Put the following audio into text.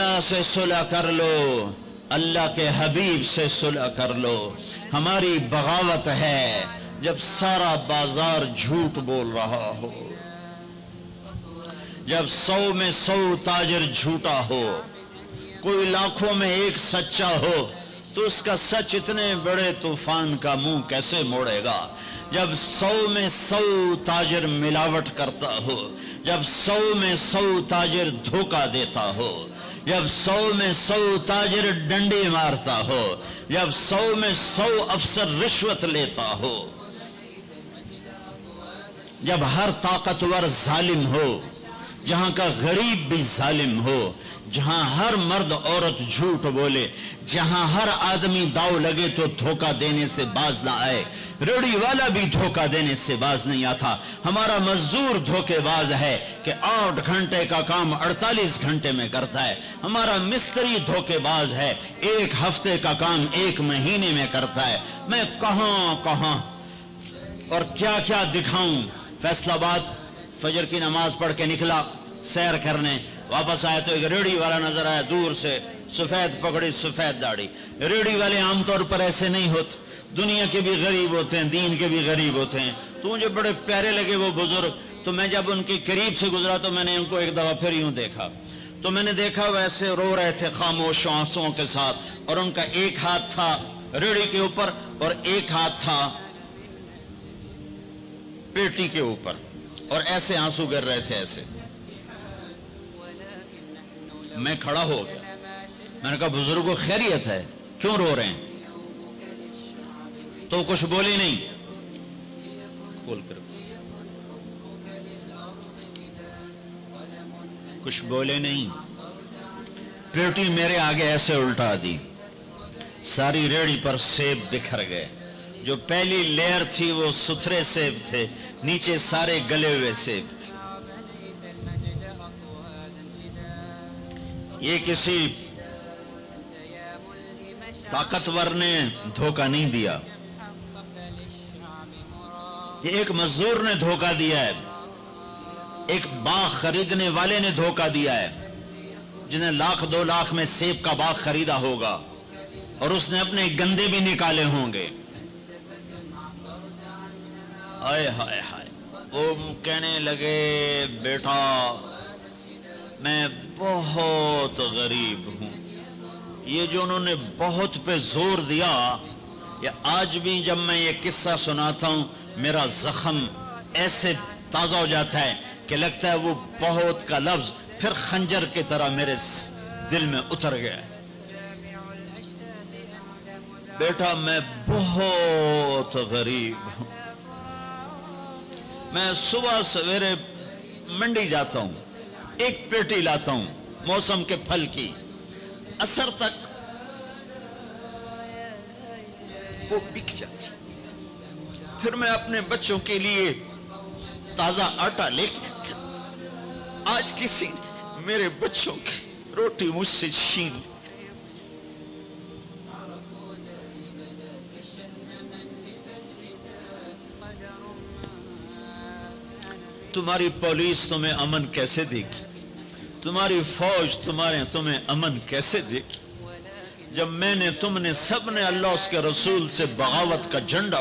اللہ سے صلح کر لو، اللہ کے حبیب سے صلح کر لو۔ ہماری بغاوت ہے جب سارا بازار جھوٹ بول رہا ہو، جب 100 میں 100 تاجر جھوٹا ہو، کوئی لاکھوں میں ایک سچا ہو، تو اس کا سچ اتنے بڑے طوفان کا منہ کیسے موڑے گا؟ جب 100 میں 100 تاجر ملاوٹ کرتا ہو، جب 100 میں 100 تاجر دھوکہ دیتا ہو، جب 100 میں 100 تاجر ڈنڈی مارتا ہو، جب 100 میں 100 افسر رشوت لیتا ہو، جب ہر طاقتور ظالم ہو، جہاں کا غریب بھی ظالم ہو، جہاں ہر مرد عورت جھوٹ بولے، جہاں ہر آدمی داؤ لگے تو دھوکہ دینے سے باز نہ آئے، ریڑھی والا بھی دھوکہ دینے سے باز نہیں آتا۔ ہمارا مزدور دھوکے باز ہے کہ 8 گھنٹے کا کام 48 گھنٹے میں کرتا ہے۔ ہمارا مستری دھوکے باز ہے، 1 ہفتے کا کام 1 مہینے میں کرتا ہے۔ میں کہاں اور کیا کیا دکھاؤں۔ فیصل آباد فجر کی نماز پڑھ کے نکلا سیر کرنے، واپس آیا تو ایک ریڑھی والا نظر آیا دور سے، سفید پگڑی سفید داڑھی۔ ریڑھی والے عام طور پر ایسے نہیں ہوتے، دنیا کے بھی غریب ہوتے ہیں، دین کے بھی غریب ہوتے ہیں۔ تو مجھے بڑے پیارے لگے وہ بزرگ، تو میں جب ان کے قریب سے گزرا تو میں نے ان کو ایک دفعہ پھر یوں دیکھا، تو میں نے دیکھا ویسے رو رہے تھے خاموش آنسوؤں کے ساتھ، اور ان کا ایک ہاتھ تھا ریڑھی کے اوپر اور ایک ہاتھ تھا پیٹی کے اوپر، اور ایسے آنسو گر رہے تھے ایسے۔ میں کھڑا ہو گیا، میں نے کہا بزرگوں خیریت ہے، کیوں رو رہے ہیں؟ تو کچھ بولی نہیں، کھول کر کچھ بولے نہیں، پیٹی میرے آگے ایسے الٹا دی، ساری ریڑھی پر سیب بکھر گئے۔ جو پہلی لیئر تھی وہ ستھرے سیب تھے، نیچے سارے گلے ہوئے سیب تھے۔ یہ کسی طاقتور نے دھوکہ نہیں دیا، یہ ایک مزدور نے دھوکہ دیا ہے، ایک باغ خریدنے والے نے دھوکہ دیا ہے، جس نے 1,00,000 2 لاکھ میں سیب کا باغ خریدا ہوگا، اور اس نے اپنے گندے بھی نکالے ہوں گے۔ آئے ہائے ہائے، وہ کہنے لگے بیٹا میں بہت غریب ہوں۔ یہ جو انہوں نے بہت پہ زور دیا، یہ آج بھی جب میں یہ قصہ سناتا ہوں میرا زخم ایسے تازہ ہو جاتا ہے کہ لگتا ہے وہ بہت کا لفظ پھر خنجر کی طرح میرے دل میں اتر گیا ہے۔ بیٹا میں بہت غریب ہوں، میں صبح سویرے منڈی جاتا ہوں، ایک پیٹی لاتا ہوں موسم کے پھل کی، عصر تک وہ بک جاتی، پھر میں اپنے بچوں کے لیے تازہ آٹا لے کے، آج کسی میرے بچوں کی روٹی مجھ سے چھین لی۔ تمہاری پولیس تمہیں امن کیسے دے گی؟ تمہاری فوج تمہیں امن کیسے دے گی؟ جب میں نے تم نے سب نے اللہ اس کے رسول سے بغاوت کا جھنڈا